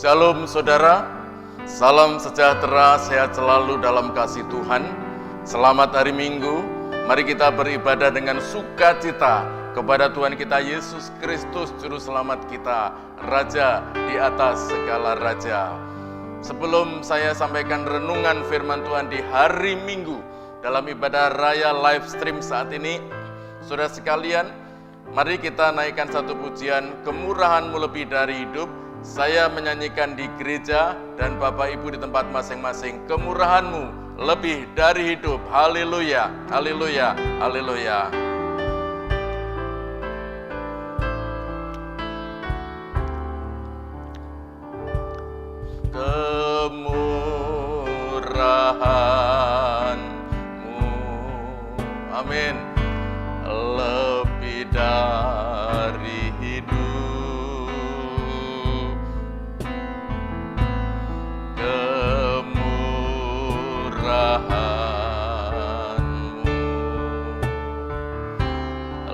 Shalom saudara, salam sejahtera, sehat selalu dalam kasih Tuhan. Selamat hari Minggu, mari kita beribadah dengan sukacita kepada Tuhan kita Yesus Kristus, Juru Selamat kita, Raja di atas segala raja. Sebelum saya sampaikan renungan firman Tuhan di hari Minggu dalam ibadah raya live stream saat ini, saudara sekalian, mari kita naikkan satu pujian, Kemurahan-Mu lebih dari hidup. Saya menyanyikan di gereja dan Bapak Ibu di tempat masing-masing. Kemurahan-Mu lebih dari hidup. Haleluya, haleluya, haleluya. Kemurahan-Mu, amin, lebih dari hidup. Kemurahan-Mu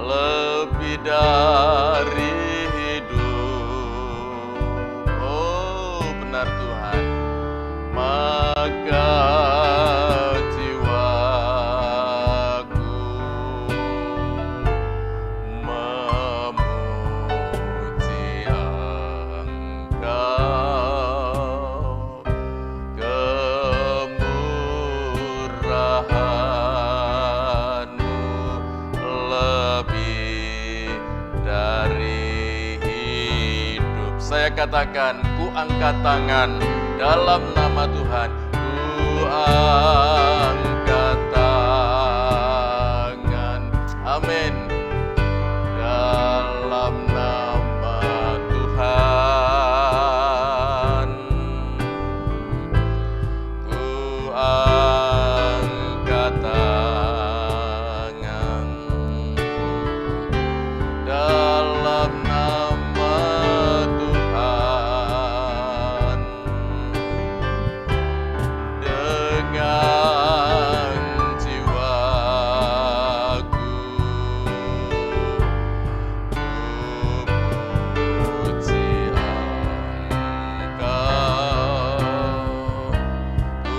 lebih dari hidup. Oh, benar Tuhan. Maka jiwaku memuji Engkau. Kemurahan-Mu lebih dari hidup. Saya katakan, ku angkat tangan dalam nama Tuhan. Ku angkat tangan, amin, dalam nama Tuhan. Ku angkat tangan dalam nama Tuhan. Dengan jiwaku ku puji Engkau. Ku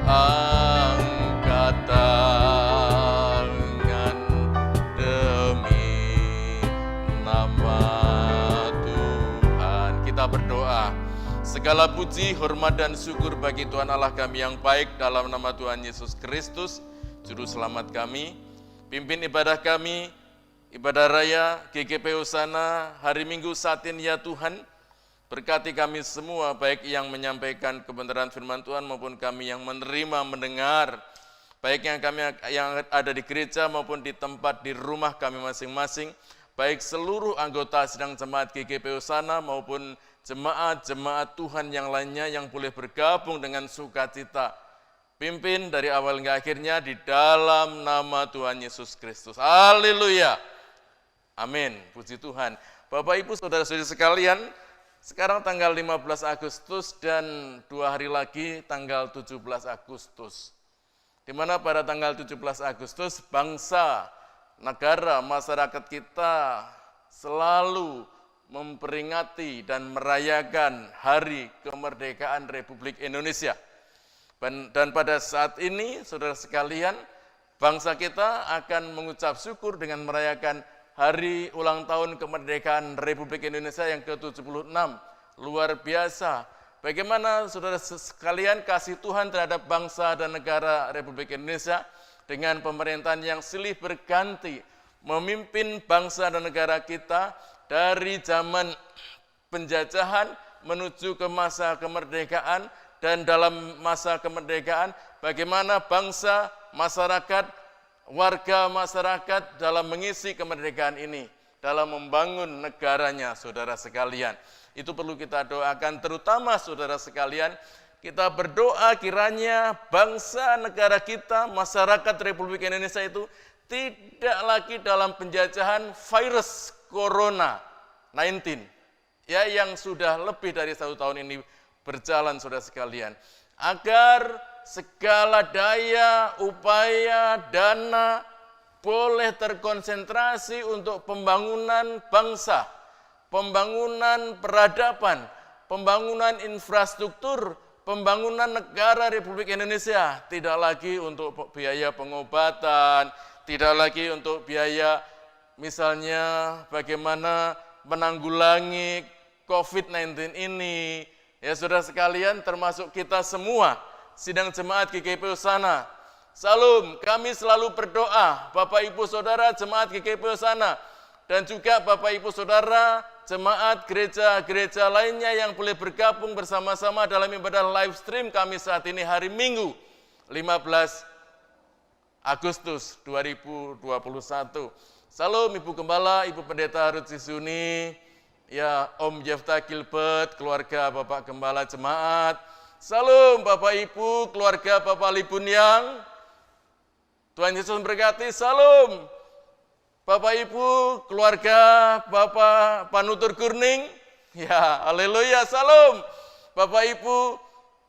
angkat tangan demi nama Tuhan. Kita berdoa. Segala puji, hormat, dan syukur bagi Tuhan Allah kami yang baik, dalam nama Tuhan Yesus Kristus, Juru Selamat kami. Pimpin ibadah kami, ibadah raya GKP Hosana hari Minggu saat ini ya Tuhan. Berkati kami semua, baik yang menyampaikan kebenaran firman Tuhan maupun kami yang menerima, mendengar, baik yang kami yang ada di gereja maupun di tempat di rumah kami masing-masing, baik seluruh anggota sidang jemaat GKP Hosana maupun jemaat-jemaat Tuhan yang lainnya yang boleh bergabung dengan sukacita. Pimpin dari awal hingga akhirnya di dalam nama Tuhan Yesus Kristus. Haleluya. Amin. Puji Tuhan. Bapak Ibu Saudara-saudari sekalian, sekarang tanggal 15 Agustus dan 2 hari lagi tanggal 17 Agustus. Di mana pada tanggal 17 Agustus bangsa, negara, masyarakat kita selalu memperingati dan merayakan Hari Kemerdekaan Republik Indonesia. Dan pada saat ini, saudara sekalian, bangsa kita akan mengucap syukur dengan merayakan Hari Ulang Tahun Kemerdekaan Republik Indonesia yang ke-76. Luar biasa. Bagaimana saudara sekalian kasih Tuhan terhadap bangsa dan negara Republik Indonesia dengan pemerintahan yang silih berganti memimpin bangsa dan negara kita dari zaman penjajahan menuju ke masa kemerdekaan. Dan dalam masa kemerdekaan, bagaimana bangsa, masyarakat, warga masyarakat dalam mengisi kemerdekaan ini, dalam membangun negaranya, saudara sekalian. Itu perlu kita doakan, terutama saudara sekalian, kita berdoa kiranya bangsa negara kita, masyarakat Republik Indonesia itu tidak lagi dalam penjajahan virus Corona 19, ya, yang sudah lebih dari 1 tahun ini berjalan, saudara sekalian, agar segala daya, upaya, dana boleh terkonsentrasi untuk pembangunan bangsa, pembangunan peradaban, pembangunan infrastruktur, pembangunan negara Republik Indonesia, tidak lagi untuk biaya pengobatan, tidak lagi untuk biaya misalnya bagaimana menanggulangi COVID-19 ini. Ya saudara sekalian, termasuk kita semua, sidang jemaat GKP Hosana. Salam, kami selalu berdoa, Bapak Ibu Saudara jemaat GKP Hosana, dan juga Bapak Ibu Saudara jemaat gereja-gereja lainnya yang boleh bergabung bersama-sama dalam ibadah live stream kami saat ini hari Minggu 15 Agustus 2021. Salam Ibu Gembala, Ibu Pendeta Ruth Sisuni, ya Om Jefta Gilbert, keluarga Bapak Gembala Jemaat. Salam Bapak Ibu, keluarga Bapak Libunyang. Tuhan Yesus memberkati. Salam Bapak Ibu, keluarga Bapak Panutur Kurning. Ya, haleluya. Salam Bapak Ibu,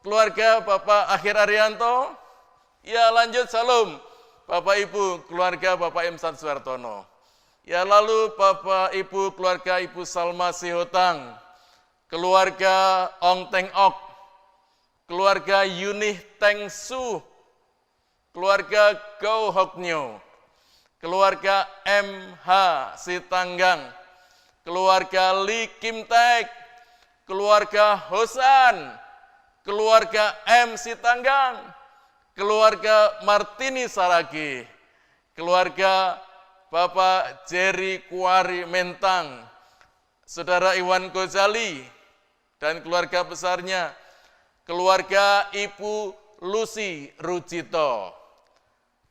keluarga Bapak Akhir Arianto. Ya, lanjut salam Bapak Ibu, keluarga Bapak Imsan Suartono. Ya, lalu Bapak Ibu, keluarga Ibu Salma Sihotang, keluarga Ong Teng Ok, keluarga Yunih Teng Su, keluarga Go Hok Nyo, keluarga MH Sitanggang, keluarga Li Kim Tek, keluarga Hosan, keluarga M Sitanggang, keluarga Martini Saragi, keluarga Bapak Jerry Kuari Mentang, Saudara Iwan Gozali, dan keluarga besarnya, keluarga Ibu Lucy Rujito,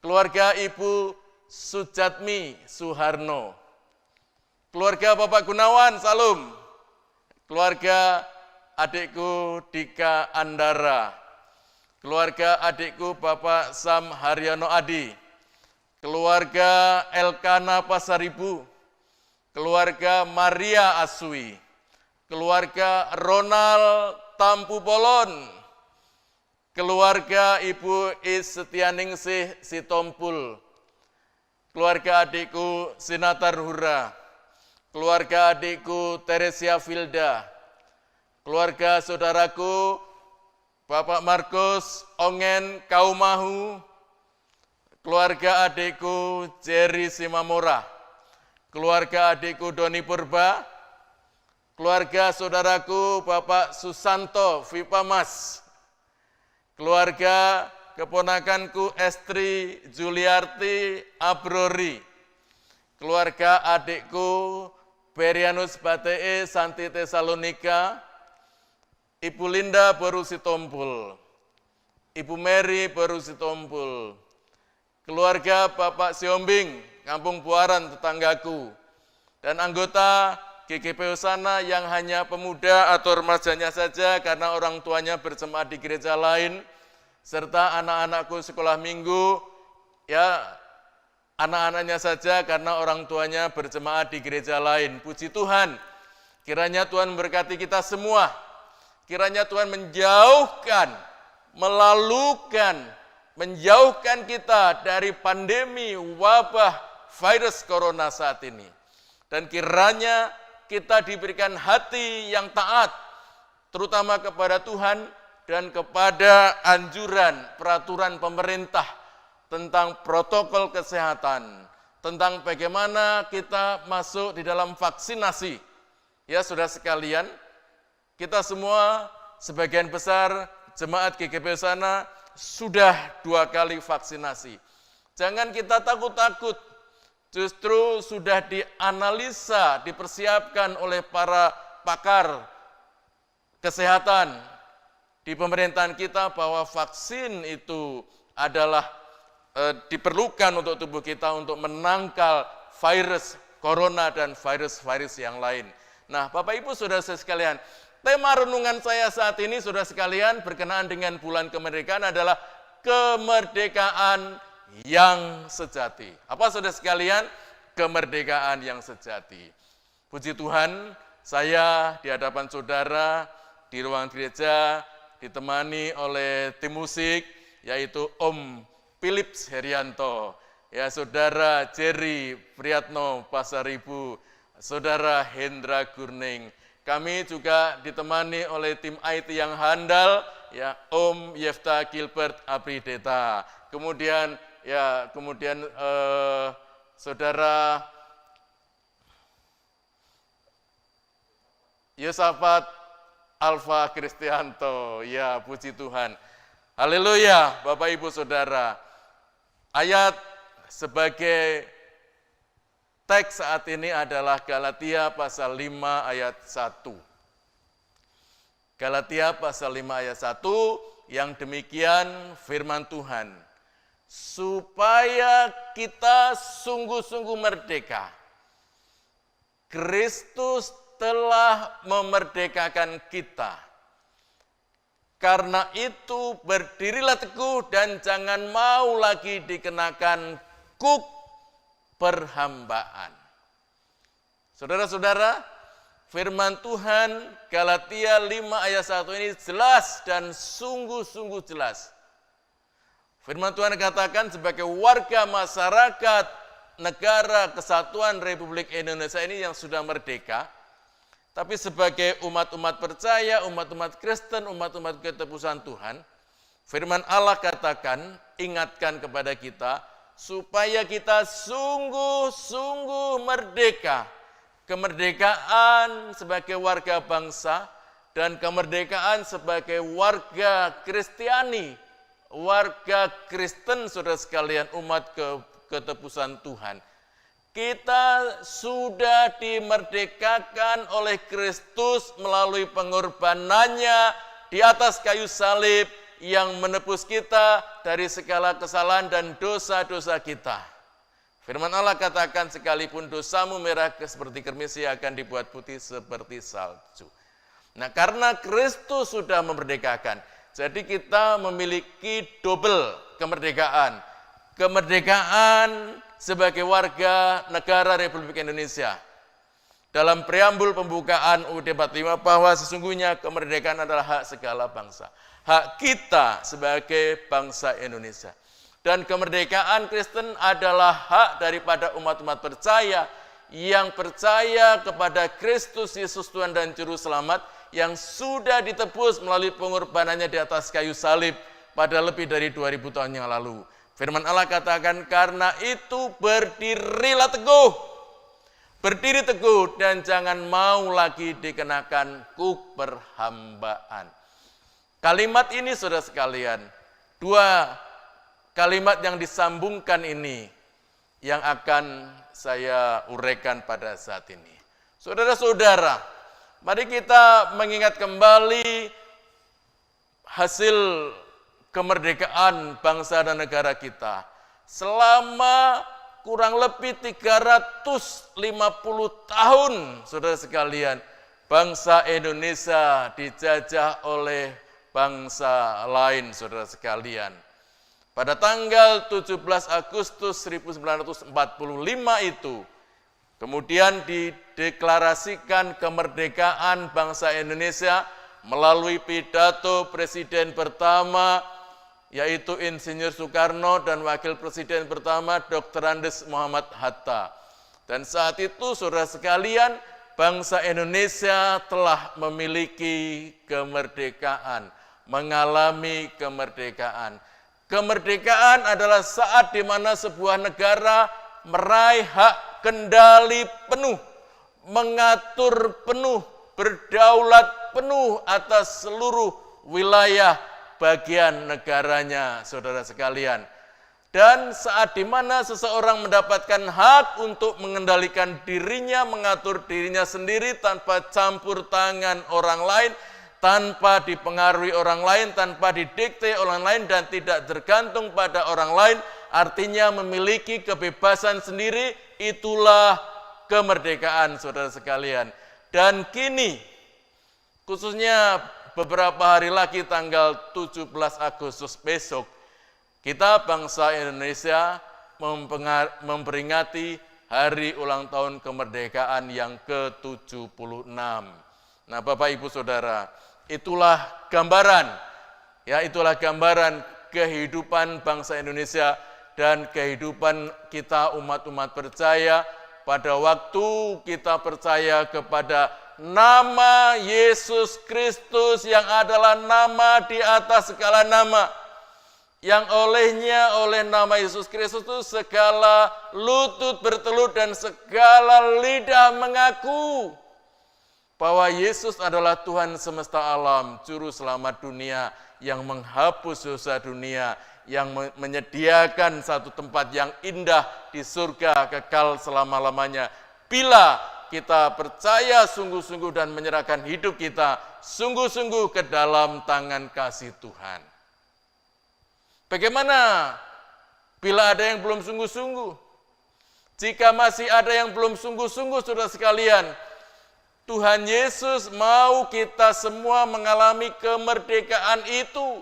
keluarga Ibu Sujatmi Suharno, keluarga Bapak Gunawan Salum, keluarga adikku Dika Andara, keluarga adikku Bapak Sam Haryono Adi, keluarga Elkana Pasaribu, keluarga Maria Aswi, keluarga Ronald Tampu Bolon, keluarga Ibu Is Setianingsih Sitompul, keluarga adikku Sinatar Hura, keluarga adikku Teresia Filda, keluarga saudaraku Bapak Markus Ongen Kaumahu, keluarga adikku Jerry Simamora, keluarga adikku Doni Purba, keluarga saudaraku Bapak Susanto Vipamas, keluarga keponakanku Estri Juliarti Abrori, keluarga adikku Berianus Batee Santi Tesalonika, Ibu Linda Borusitompul, Ibu Mary Borusitompul, keluarga Bapak Siombing, Kampung Buaran tetanggaku, dan anggota GKP Hosana yang hanya pemuda atau remajanya saja karena orang tuanya berjemaat di gereja lain, serta anak-anakku sekolah minggu, ya anak-anaknya saja karena orang tuanya berjemaat di gereja lain. Puji Tuhan, kiranya Tuhan memberkati kita semua, kiranya Tuhan menjauhkan kita dari pandemi wabah virus corona saat ini. Dan kiranya kita diberikan hati yang taat, terutama kepada Tuhan dan kepada anjuran peraturan pemerintah tentang protokol kesehatan, tentang bagaimana kita masuk di dalam vaksinasi. Ya saudara sekalian, kita semua sebagian besar jemaat GKP Hosana sudah 2 kali vaksinasi. Jangan kita takut-takut. Justru sudah dianalisa, dipersiapkan oleh para pakar kesehatan di pemerintahan kita bahwa vaksin itu adalah diperlukan untuk tubuh kita untuk menangkal virus corona dan virus-virus yang lain. Nah, Bapak Ibu Saudara sekalian, tema renungan saya saat ini Saudara sekalian berkenaan dengan bulan kemerdekaan adalah kemerdekaan yang sejati. Apa saudara sekalian? Kemerdekaan yang sejati. Puji Tuhan, saya di hadapan saudara di ruang gereja ditemani oleh tim musik, yaitu Om Philips Herianto, ya saudara Jerry Priyatno Pasaribu, saudara Hendra Gurning, Kami juga ditemani oleh tim IT yang handal, ya, Om Yefta Gilbert Abrideta. Kemudian Saudara Yosafat Alfa Kristianto. Ya, puji Tuhan. Haleluya, Bapak Ibu Saudara. Ayat sebagai teks saat ini adalah Galatia pasal 5 ayat 1. Galatia pasal 5 ayat 1 yang demikian firman Tuhan. Supaya kita sungguh-sungguh merdeka. Kristus telah memerdekakan kita. Karena itu berdirilah teguh dan jangan mau lagi dikenakan kuk perhambaan. Saudara-saudara, firman Tuhan Galatia 5 ayat 1 ini jelas dan sungguh-sungguh jelas. Firman Tuhan katakan sebagai warga masyarakat negara kesatuan Republik Indonesia ini yang sudah merdeka, tapi sebagai umat-umat percaya, umat-umat Kristen, umat-umat ketebusan Tuhan, firman Allah katakan, ingatkan kepada kita, supaya kita sungguh-sungguh merdeka. Kemerdekaan sebagai warga bangsa dan kemerdekaan sebagai warga Kristiani, warga Kristen, saudara sekalian, umat ketebusan Tuhan. Kita sudah dimerdekakan oleh Kristus melalui pengorbanannya di atas kayu salib yang menebus kita dari segala kesalahan dan dosa-dosa kita. Firman Allah katakan, sekalipun dosamu merah seperti kermis, ia akan dibuat putih seperti salju. Nah, karena Kristus sudah memerdekakan, jadi kita memiliki double kemerdekaan. Kemerdekaan sebagai warga negara Republik Indonesia. Dalam preambul pembukaan UUD 45 bahwa sesungguhnya kemerdekaan adalah hak segala bangsa. Hak kita sebagai bangsa Indonesia. Dan kemerdekaan Kristen adalah hak daripada umat-umat percaya yang percaya kepada Kristus Yesus Tuhan dan Juru Selamat yang sudah ditebus melalui pengorbanannya di atas kayu salib pada lebih dari 2000 tahun yang lalu. Firman Allah katakan, karena itu berdirilah teguh. Berdiri teguh dan jangan mau lagi dikenakan kuk perhambaan. Kalimat ini, saudara sekalian, dua kalimat yang disambungkan ini yang akan saya uraikan pada saat ini. Saudara-saudara, mari kita mengingat kembali hasil kemerdekaan bangsa dan negara kita. Selama kurang lebih 350 tahun, saudara sekalian, bangsa Indonesia dijajah oleh bangsa lain, saudara sekalian. Pada tanggal 17 Agustus 1945 itu, kemudian dideklarasikan kemerdekaan bangsa Indonesia melalui pidato Presiden pertama, yaitu Insinyur Soekarno, dan Wakil Presiden pertama Dr. Andes Muhammad Hatta. Dan saat itu, saudara sekalian, bangsa Indonesia telah memiliki kemerdekaan, mengalami kemerdekaan. Kemerdekaan adalah saat di mana sebuah negara meraih hak kendali penuh, mengatur penuh, berdaulat penuh atas seluruh wilayah bagian negaranya, saudara sekalian. Dan saat di mana seseorang mendapatkan hak untuk mengendalikan dirinya, mengatur dirinya sendiri tanpa campur tangan orang lain, tanpa dipengaruhi orang lain, tanpa didikte orang lain, dan tidak tergantung pada orang lain, artinya memiliki kebebasan sendiri, itulah kemerdekaan, saudara sekalian. Dan kini, khususnya beberapa hari lagi tanggal 17 Agustus besok, kita bangsa Indonesia memperingati hari ulang tahun kemerdekaan yang ke-76. Nah, Bapak Ibu Saudara, itulah gambaran, ya, itulah gambaran kehidupan bangsa Indonesia dan kehidupan kita umat-umat percaya pada waktu kita percaya kepada nama Yesus Kristus yang adalah nama di atas segala nama. Yang oleh nama Yesus Kristus itu segala lutut bertelut dan segala lidah mengaku bahwa Yesus adalah Tuhan semesta alam, juru selamat dunia yang menghapus dosa dunia, yang menyediakan satu tempat yang indah di surga kekal selama-lamanya. Bila kita percaya sungguh-sungguh dan menyerahkan hidup kita sungguh-sungguh ke dalam tangan kasih Tuhan. Bagaimana bila ada yang belum sungguh-sungguh? Jika masih ada yang belum sungguh-sungguh, saudara sekalian, Tuhan Yesus mau kita semua mengalami kemerdekaan itu.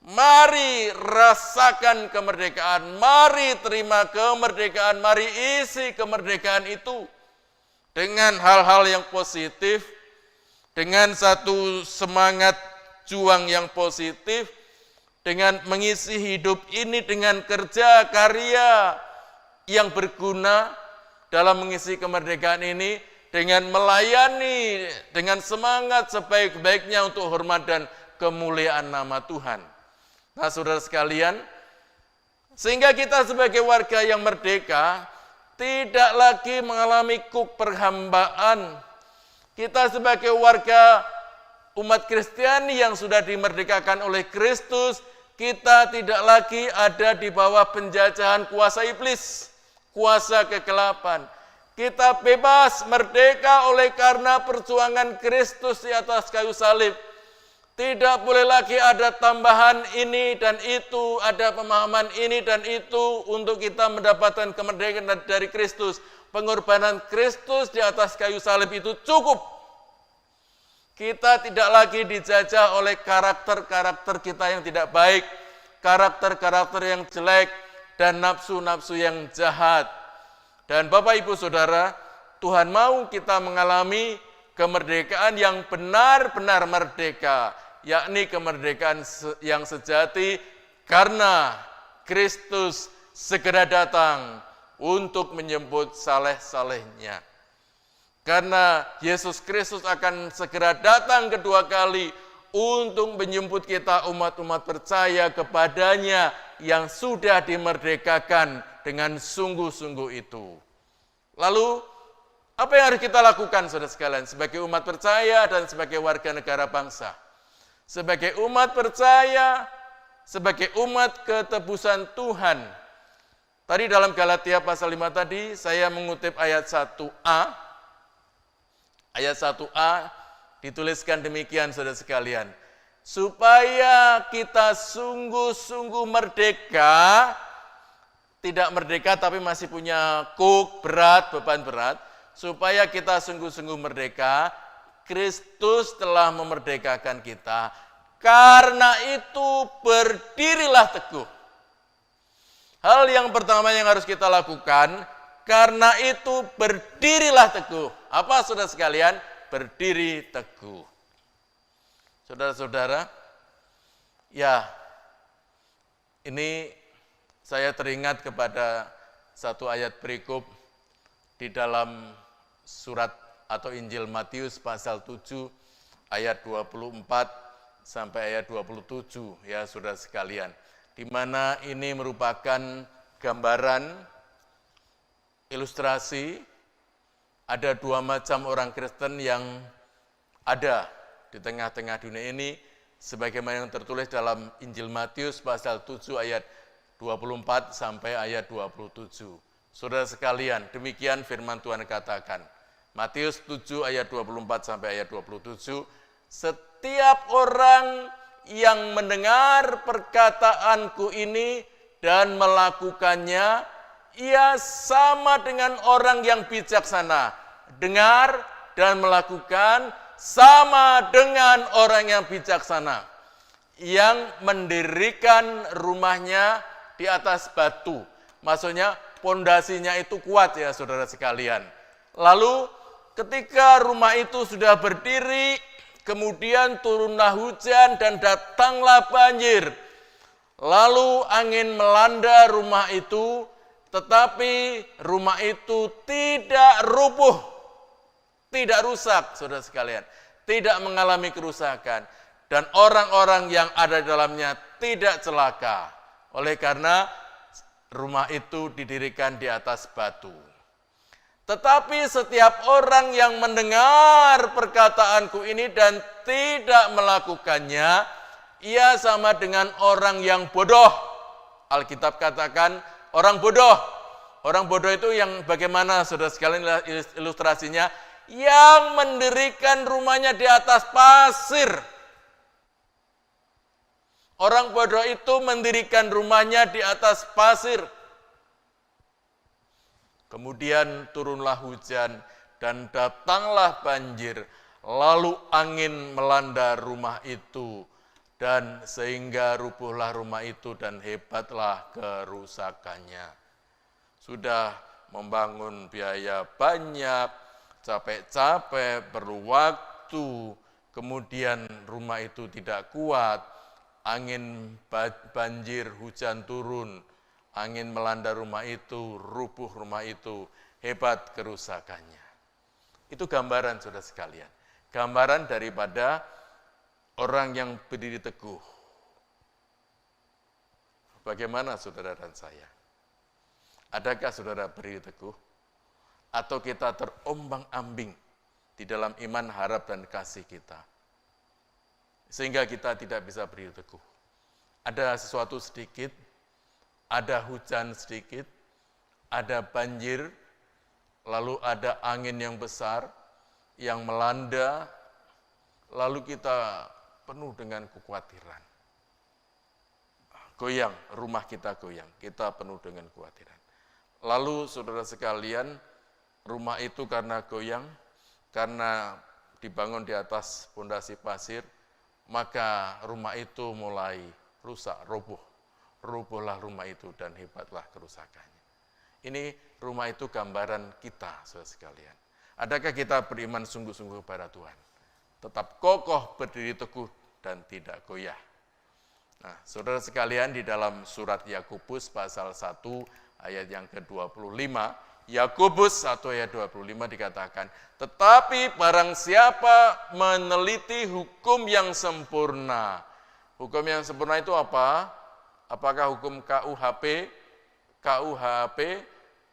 Mari rasakan kemerdekaan, mari terima kemerdekaan, mari isi kemerdekaan itu dengan hal-hal yang positif, dengan satu semangat juang yang positif, dengan mengisi hidup ini dengan kerja karya yang berguna dalam mengisi kemerdekaan ini, dengan melayani dengan semangat sebaik-baiknya untuk hormat dan kemuliaan nama Tuhan. Nah, saudara sekalian, sehingga kita sebagai warga yang merdeka tidak lagi mengalami kuk perhambaan. Kita sebagai warga umat Kristiani yang sudah dimerdekakan oleh Kristus, kita tidak lagi ada di bawah penjajahan kuasa iblis, kuasa kegelapan. Kita bebas, merdeka oleh karena perjuangan Kristus di atas kayu salib. Tidak boleh lagi ada tambahan ini dan itu, ada pemahaman ini dan itu untuk kita mendapatkan kemerdekaan dari Kristus. Pengorbanan Kristus di atas kayu salib itu cukup. Kita tidak lagi dijajah oleh karakter-karakter kita yang tidak baik, karakter-karakter yang jelek, dan nafsu-nafsu yang jahat. Dan Bapak Ibu Saudara, Tuhan mau kita mengalami kemerdekaan yang benar-benar merdeka, yakni kemerdekaan yang sejati karena Kristus segera datang untuk menjemput saleh-salehnya. Karena Yesus Kristus akan segera datang kedua kali untuk menjemput kita umat-umat percaya kepadanya yang sudah dimerdekakan dengan sungguh-sungguh itu. Lalu, apa yang harus kita lakukan, saudara sekalian, sebagai umat percaya dan sebagai warga negara bangsa? Sebagai umat percaya, sebagai umat ketebusan Tuhan. Tadi dalam Galatia pasal 5 tadi, saya mengutip ayat 1a. Ayat 1a dituliskan demikian, saudara sekalian. Supaya kita sungguh-sungguh merdeka, tidak merdeka tapi masih punya kuk berat, beban berat. Supaya kita sungguh-sungguh merdeka, Kristus telah memerdekakan kita. Karena itu berdirilah teguh. Hal yang pertama yang harus kita lakukan, karena itu berdirilah teguh. Apa, saudara sekalian? Berdiri teguh. Saudara-saudara, ya, ini saya teringat kepada satu ayat perikop di dalam surat atau Injil Matius pasal 7 ayat 24 sampai ayat 27, ya saudara sekalian. Di mana ini merupakan gambaran ilustrasi ada dua macam orang Kristen yang ada di tengah-tengah dunia ini, sebagaimana yang tertulis dalam Injil Matius pasal 7 ayat 24 sampai ayat 27. Saudara sekalian, demikian firman Tuhan katakan. Matius 7 ayat 24 sampai ayat 27, setiap orang yang mendengar perkataanku ini dan melakukannya, ia sama dengan orang yang bijaksana. Dengar dan melakukan sama dengan orang yang bijaksana, yang mendirikan rumahnya di atas batu. Maksudnya pondasinya itu kuat, ya saudara sekalian. Lalu ketika rumah itu sudah berdiri, kemudian turunlah hujan dan datanglah banjir. Lalu angin melanda rumah itu, tetapi rumah itu tidak rubuh. tidak rusak, saudara sekalian, tidak mengalami kerusakan, dan orang-orang yang ada di dalamnya tidak celaka. Oleh karena rumah itu didirikan di atas batu. Tetapi setiap orang yang mendengar perkataanku ini dan tidak melakukannya, ia sama dengan orang yang bodoh. Alkitab katakan orang bodoh. Orang bodoh itu yang bagaimana, saudara sekalian, ilustrasinya? Yang mendirikan rumahnya di atas pasir. Orang bodoh itu mendirikan rumahnya di atas pasir. Kemudian turunlah hujan dan datanglah banjir, lalu angin melanda rumah itu, dan sehingga rubuhlah rumah itu dan hebatlah kerusakannya. Sudah membangun biaya banyak, capek-capek, perlu waktu, kemudian rumah itu tidak kuat, angin banjir, hujan turun, angin melanda rumah itu, rubuh rumah itu, hebat kerusakannya. Itu gambaran, saudara sekalian. Gambaran daripada orang yang berdiri teguh. Bagaimana saudara dan saya? Adakah saudara berdiri teguh? Atau kita terombang-ambing di dalam iman, harap, dan kasih kita? Sehingga kita tidak bisa berdiri teguh. Ada sesuatu sedikit, ada hujan sedikit, ada banjir, lalu ada angin yang besar yang melanda, lalu kita penuh dengan kekhawatiran. Goyang, rumah kita goyang, kita penuh dengan kekhawatiran. Lalu saudara sekalian, rumah itu karena goyang, karena dibangun di atas pondasi pasir, maka rumah itu mulai rusak, roboh. Rubuhlah rumah itu dan hebatlah kerusakannya. Ini rumah itu gambaran kita, saudara sekalian. Adakah kita beriman sungguh-sungguh kepada Tuhan? Tetap kokoh, berdiri teguh, dan tidak goyah. Nah, saudara sekalian, di dalam surat Yakobus pasal 1 ayat yang ke-25, Yakobus 1 ayat 25 dikatakan, tetapi barang siapa meneliti hukum yang sempurna. Hukum yang sempurna itu apa? Apakah hukum KUHP,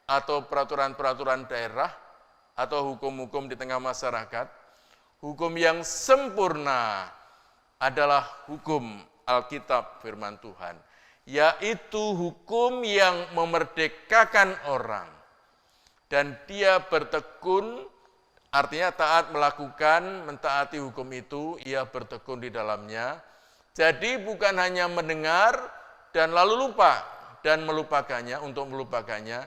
atau peraturan-peraturan daerah, atau hukum-hukum di tengah masyarakat? Hukum yang sempurna adalah hukum Alkitab firman Tuhan, yaitu hukum yang memerdekakan orang. Dan dia bertekun, artinya taat melakukan, mentaati hukum itu, ia bertekun di dalamnya. Jadi bukan hanya mendengar, dan lalu lupa dan melupakannya, untuk melupakannya,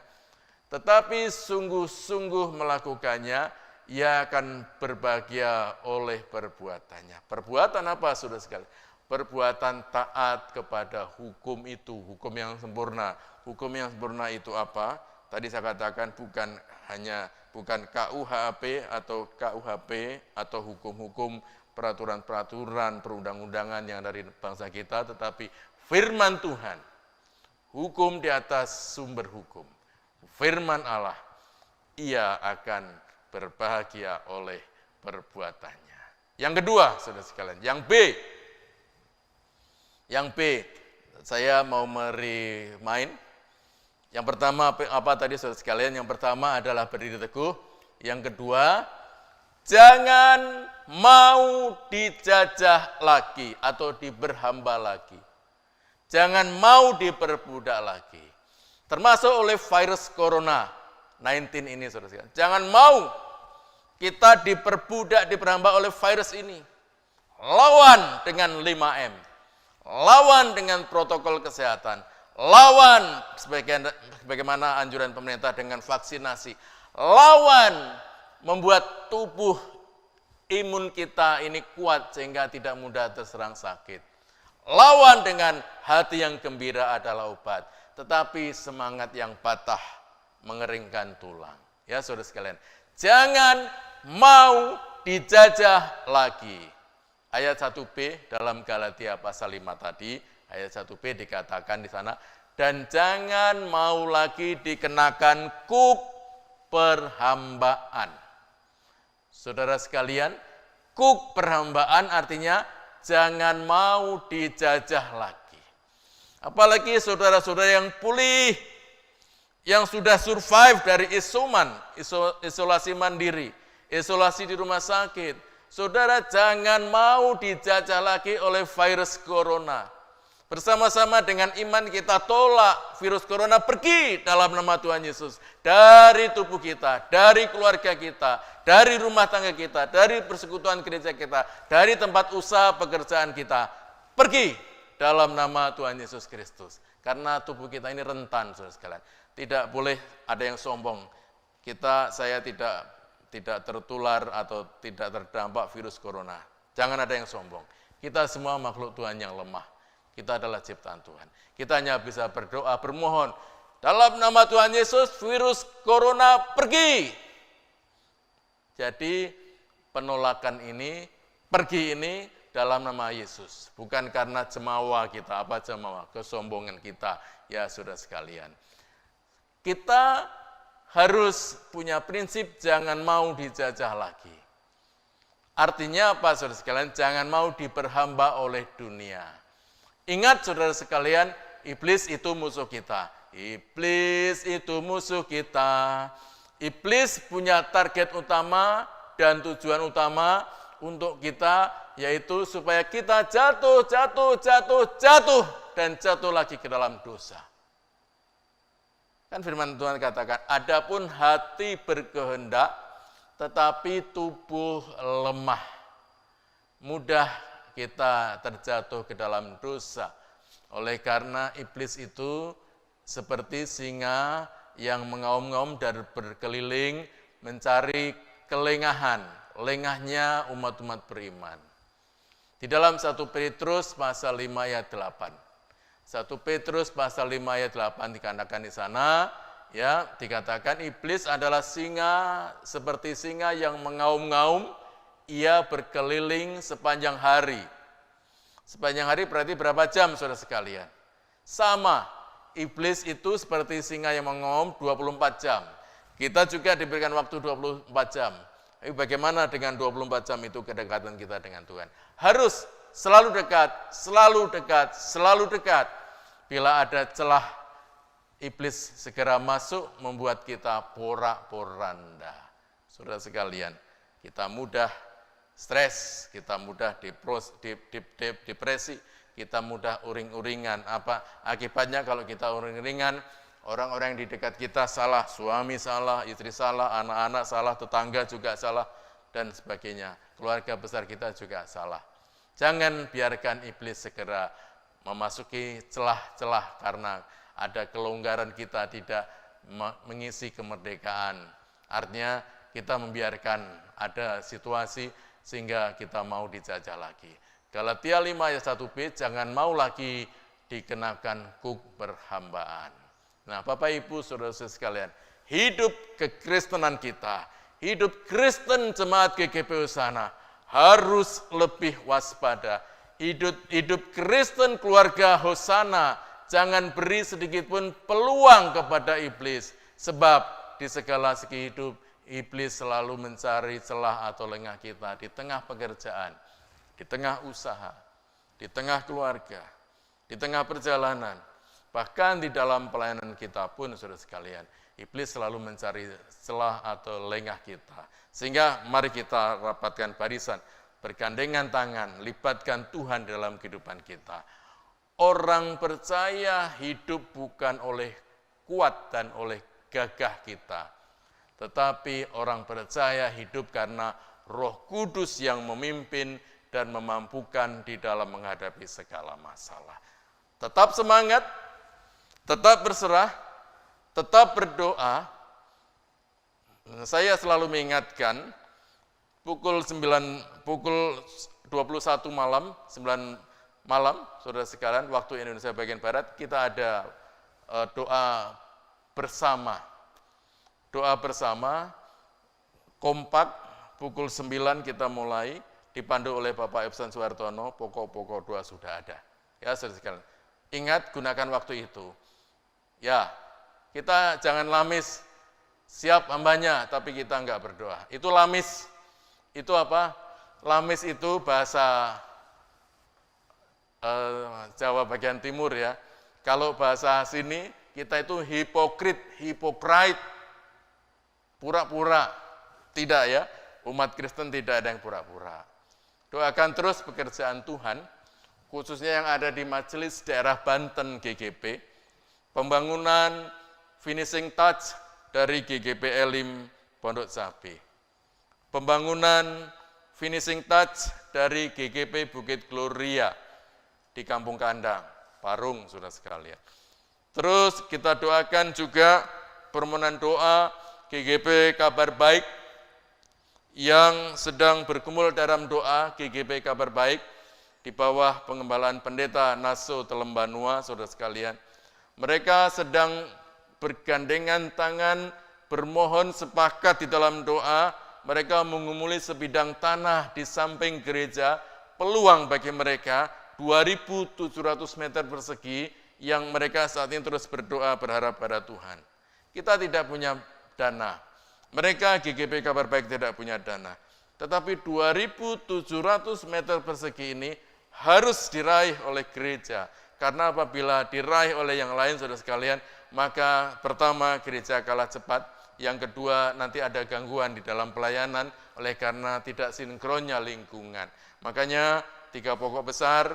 tetapi sungguh-sungguh melakukannya, ia akan berbahagia oleh perbuatannya. Perbuatan apa, saudara sekalian? Perbuatan taat kepada hukum itu, hukum yang sempurna. Hukum yang sempurna itu apa? Tadi saya katakan bukan KUHP atau hukum-hukum, peraturan-peraturan, perundang-undangan yang dari bangsa kita, tetapi firman Tuhan, hukum di atas sumber hukum, firman Allah, ia akan berbahagia oleh perbuatannya. Yang kedua, saudara sekalian, yang B, saya mau main. Yang pertama apa tadi, saudara sekalian? Yang pertama adalah berdiri teguh. Yang kedua, jangan mau dijajah lagi atau diberhamba lagi. Jangan mau diperbudak lagi. Termasuk oleh virus corona 19 ini, saudara sekalian. Jangan mau kita diperbudak, diperhamba oleh virus ini. Lawan dengan 5M. Lawan dengan protokol kesehatan. Lawan sebagaimana anjuran pemerintah dengan vaksinasi. Lawan membuat tubuh imun kita ini kuat sehingga tidak mudah terserang sakit. Lawan dengan hati yang gembira adalah obat, tetapi semangat yang patah mengeringkan tulang. Ya, saudara sekalian, jangan mau dijajah lagi. Ayat 1b dalam Galatia pasal 5 tadi, ayat 1b dikatakan di sana, dan jangan mau lagi dikenakan kuk perhambaan. Saudara sekalian, kuk perhambaan artinya jangan mau dijajah lagi. Apalagi saudara-saudara yang pulih, yang sudah survive dari isolasi mandiri, isolasi di rumah sakit. Saudara jangan mau dijajah lagi oleh virus corona. Bersama-sama dengan iman kita tolak virus corona pergi dalam nama Tuhan Yesus. Dari tubuh kita, dari keluarga kita, dari rumah tangga kita, dari persekutuan gereja kita, dari tempat usaha pekerjaan kita. Pergi dalam nama Tuhan Yesus Kristus. Karena tubuh kita ini rentan, saudara sekalian. Tidak boleh ada yang sombong. Saya tidak tertular atau tidak terdampak virus corona. Jangan ada yang sombong. Kita semua makhluk Tuhan yang lemah. Kita adalah ciptaan Tuhan. Kita hanya bisa berdoa, bermohon. Dalam nama Tuhan Yesus, virus corona pergi. Jadi penolakan ini, pergi ini dalam nama Yesus. Bukan karena jemawa kita, kesombongan kita. Ya saudara sekalian. Kita harus punya prinsip jangan mau dijajah lagi. Artinya apa saudara sekalian? Jangan mau diperhamba oleh dunia. Ingat saudara sekalian, iblis itu musuh kita. Iblis itu musuh kita. Iblis punya target utama dan tujuan utama untuk kita, yaitu supaya kita jatuh, dan jatuh lagi ke dalam dosa. Kan firman Tuhan katakan, adapun hati berkehendak, tetapi tubuh lemah. Mudah kita terjatuh ke dalam dosa. Oleh karena iblis itu seperti singa yang mengaum-ngaum dan berkeliling mencari kelengahan, lengahnya umat-umat beriman. Di dalam 1 Petrus pasal 5 ayat 8. 1 Petrus pasal 5 ayat 8 dikatakan di sana, ya, dikatakan iblis adalah singa seperti singa yang mengaum-ngaum, ia berkeliling sepanjang hari. Sepanjang hari berarti berapa jam saudara sekalian? Sama, iblis itu seperti singa yang mengaum 24 jam. Kita juga diberikan waktu 24 jam. Tapi bagaimana dengan 24 jam itu kedekatan kita dengan Tuhan? Harus selalu dekat, selalu dekat, selalu dekat. Bila ada celah, iblis segera masuk membuat kita porak-poranda. Saudara sekalian, kita mudah stres, kita mudah depresi, kita mudah uring-uringan. Apa akibatnya kalau kita uring-uringan? Orang-orang yang di dekat kita salah, suami salah, istri salah, anak-anak salah, tetangga juga salah, dan sebagainya. Keluarga besar kita juga salah. Jangan biarkan iblis segera memasuki celah-celah karena ada kelonggaran kita tidak mengisi kemerdekaan. Artinya kita membiarkan ada situasi sehingga kita mau dijajah lagi. Galatia 5 ayat 1b, jangan mau lagi dikenakan kuk perhambaan. Nah, Bapak Ibu Saudara sekalian, hidup kekristenan kita, hidup Kristen jemaat GKP Hosana harus lebih waspada. Hidup Kristen keluarga Hosana jangan beri sedikit pun peluang kepada iblis, sebab di segala segi hidup iblis selalu mencari celah atau lengah kita di tengah pekerjaan, di tengah usaha, di tengah keluarga, di tengah perjalanan, bahkan di dalam pelayanan kita pun, saudara sekalian, iblis selalu mencari celah atau lengah kita. Sehingga mari kita rapatkan barisan, bergandengan tangan, libatkan Tuhan dalam kehidupan kita. Orang percaya hidup bukan oleh kuat dan oleh gagah kita, tetapi orang percaya hidup karena Roh Kudus yang memimpin dan memampukan di dalam menghadapi segala masalah. Tetap semangat, tetap berserah, tetap berdoa. Saya selalu mengingatkan pukul 21 malam, 9 malam, saudara sekalian, waktu Indonesia bagian Barat, kita ada doa bersama. Doa bersama, kompak, pukul 9 kita mulai, dipandu oleh Bapak Epson Suhartono, pokok-pokok doa sudah ada. Ya, saudara sekalian, ingat gunakan waktu itu. Ya, kita jangan lamis, siap hambanya, tapi kita enggak berdoa. Itu lamis. Itu apa? Lamis itu bahasa Jawa bagian timur ya. Kalau bahasa sini kita itu hipokrit, pura-pura. Tidak ya, umat Kristen tidak ada yang pura-pura. Doakan terus pekerjaan Tuhan, khususnya yang ada di Majelis Daerah Banten GGP, pembangunan finishing touch dari GGP Elim Pondok Cabe, pembangunan finishing touch dari GGP Bukit Gloria di Kampung Kandang, Parung, saudara sekalian. Terus kita doakan juga permohonan doa GGP Kabar Baik yang sedang bergumul dalam doa GGP Kabar Baik di bawah pengembalaan Pendeta Naso Telembanua, saudara sekalian. Mereka sedang bergandengan tangan, bermohon sepakat di dalam doa. Mereka mengumuli sebidang tanah di samping gereja, peluang bagi mereka 2.700 meter persegi yang mereka saat ini terus berdoa berharap pada Tuhan. Kita tidak punya dana. Mereka GGP Kabar Baik tidak punya dana. Tetapi 2.700 meter persegi ini harus diraih oleh gereja. Karena apabila diraih oleh yang lain, saudara sekalian, maka pertama gereja kalah cepat. Yang kedua nanti ada gangguan di dalam pelayanan oleh karena tidak sinkronnya lingkungan. Makanya 3 pokok besar,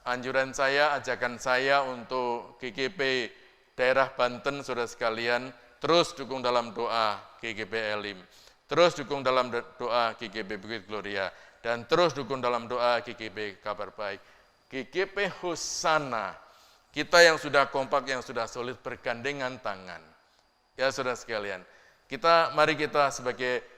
anjuran saya, ajakan saya untuk GGP Daerah Banten, saudara sekalian, terus dukung dalam doa GGP Elim, terus dukung dalam doa GGP Bukit Gloria, dan terus dukung dalam doa GGP Kabar Baik. GGP Hosana, kita yang sudah kompak, yang sudah solid, bergandengan tangan. Ya saudara sekalian, mari kita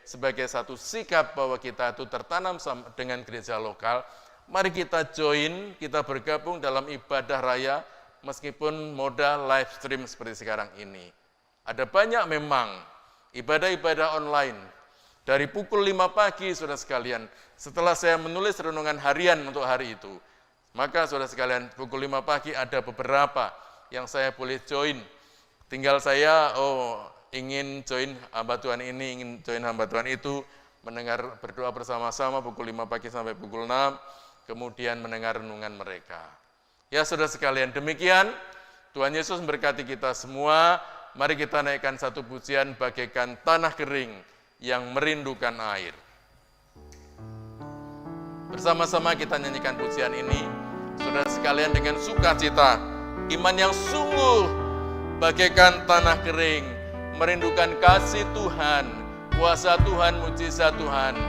sebagai satu sikap bahwa kita itu tertanam dengan gereja lokal. Mari kita join, kita bergabung dalam ibadah raya meskipun modal live stream seperti sekarang ini. Ada banyak memang ibadah-ibadah online. Dari pukul 5 pagi, saudara sekalian, setelah saya menulis renungan harian untuk hari itu, maka saudara sekalian, pukul 5 pagi ada beberapa yang saya boleh join. Tinggal saya, ingin join hamba Tuhan ini, ingin join hamba Tuhan itu, mendengar berdoa bersama-sama pukul 5 pagi sampai pukul 6, kemudian mendengar renungan mereka. Ya saudara sekalian, demikian Tuhan Yesus memberkati kita semua. Mari kita naikkan satu pujian bagaikan tanah kering yang merindukan air. Bersama-sama kita nyanyikan pujian ini, saudara sekalian, dengan sukacita. Iman yang sungguh bagaikan tanah kering, merindukan kasih Tuhan, kuasa Tuhan, mujizat Tuhan.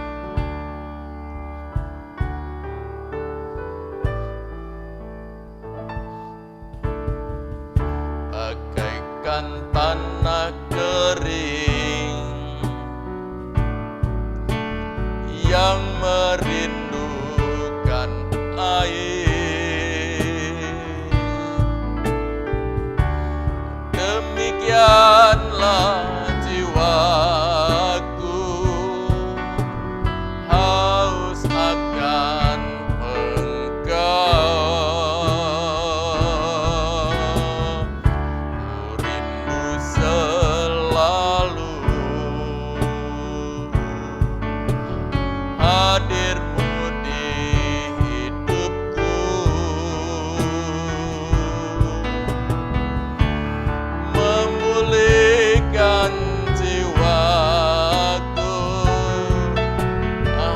Bagaikan tanah kering yang merindukan air, demikianlah jiwaku haus akan Engkau. Ku rindu selalu hadir-Mu di hidupku, memulihkan jiwaku,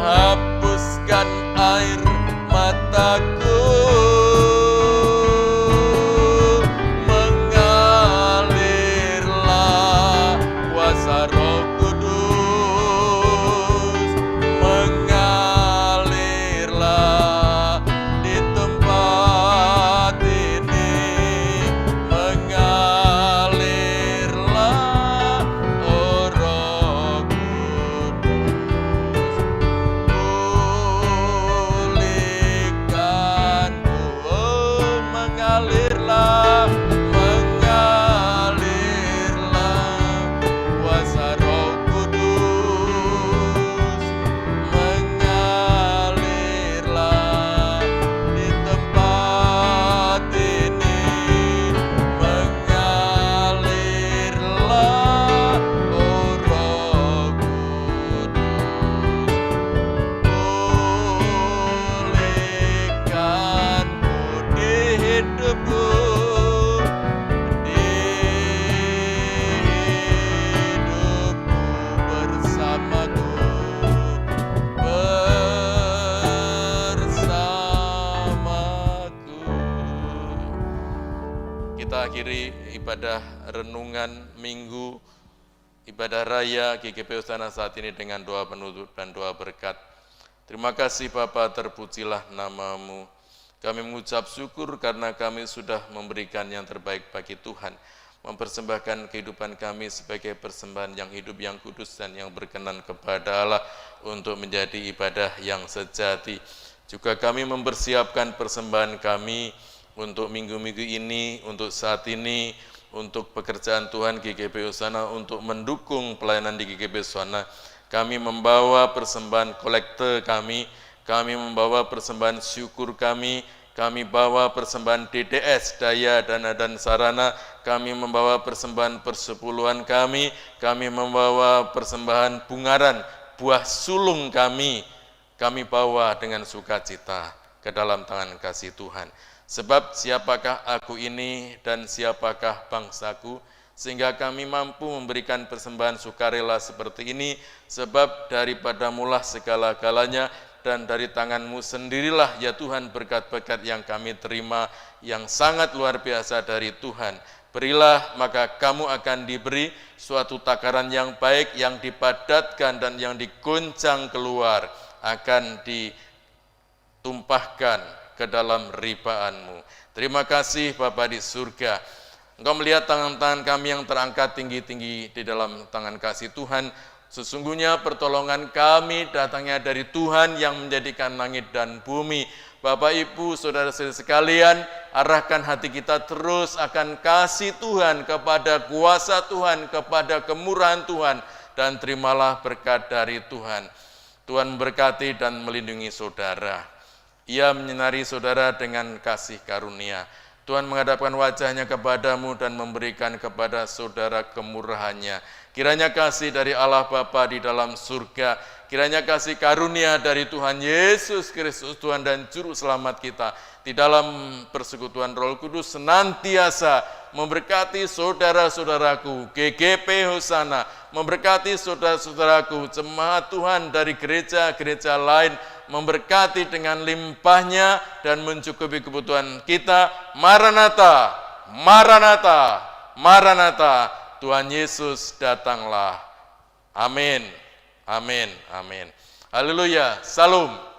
hapuskan air mataku, mengalirlah kuasa Roh Kudus, mengalirlah di tempat ini, mengalirlah, oh Roh Kudus, pulihkan mengakhiri ibadah renungan minggu ibadah raya GKP Hosana saat ini dengan doa penutup dan doa berkat. Terima kasih Bapa, terpujilah nama-Mu. Kami mengucap syukur karena kami sudah memberikan yang terbaik bagi Tuhan, mempersembahkan kehidupan kami sebagai persembahan yang hidup, yang kudus, dan yang berkenan kepada Allah untuk menjadi ibadah yang sejati. Juga kami mempersiapkan persembahan kami untuk minggu-minggu ini, untuk saat ini, untuk pekerjaan Tuhan GKP Hosana, untuk mendukung pelayanan di GKP Hosana. Kami membawa persembahan kolekte kami membawa persembahan syukur kami bawa persembahan DDS, daya, dana, dan sarana, kami membawa persembahan persepuluhan kami membawa persembahan bungaran, buah sulung kami bawa dengan sukacita ke dalam tangan kasih Tuhan. Sebab siapakah aku ini dan siapakah bangsaku, sehingga kami mampu memberikan persembahan sukarela seperti ini, sebab daripada mulah segala-galanya, dan dari tangan-Mu sendirilah ya Tuhan berkat-berkat yang kami terima, yang sangat luar biasa dari Tuhan. Berilah, maka kamu akan diberi suatu takaran yang baik, yang dipadatkan dan yang digoncang keluar, akan ditumpahkan ke dalam ribaan-Mu. Terima kasih Bapa di surga. Engkau melihat tangan-tangan kami yang terangkat tinggi-tinggi di dalam tangan kasih Tuhan. Sesungguhnya pertolongan kami datangnya dari Tuhan yang menjadikan langit dan bumi. Bapak, Ibu, saudara-saudara sekalian, arahkan hati kita terus akan kasih Tuhan, kepada kuasa Tuhan, kepada kemurahan Tuhan, dan terimalah berkat dari Tuhan. Tuhan memberkati dan melindungi saudara. Ia menyinari saudara dengan kasih karunia. Tuhan menghadapkan wajahnya kepadamu dan memberikan kepada saudara kemurahannya. Kiranya kasih dari Allah Bapa di dalam surga, kiranya kasih karunia dari Tuhan Yesus Kristus, Tuhan dan Juru Selamat kita, di dalam persekutuan Roh Kudus senantiasa memberkati saudara-saudaraku GKP Hosana, memberkati saudara-saudaraku jemaat Tuhan dari gereja-gereja lain, memberkati dengan limpahnya dan mencukupi kebutuhan kita. Maranatha, Maranatha, Maranatha, Tuhan Yesus datanglah. Amin, amin, amin. Haleluya, salam.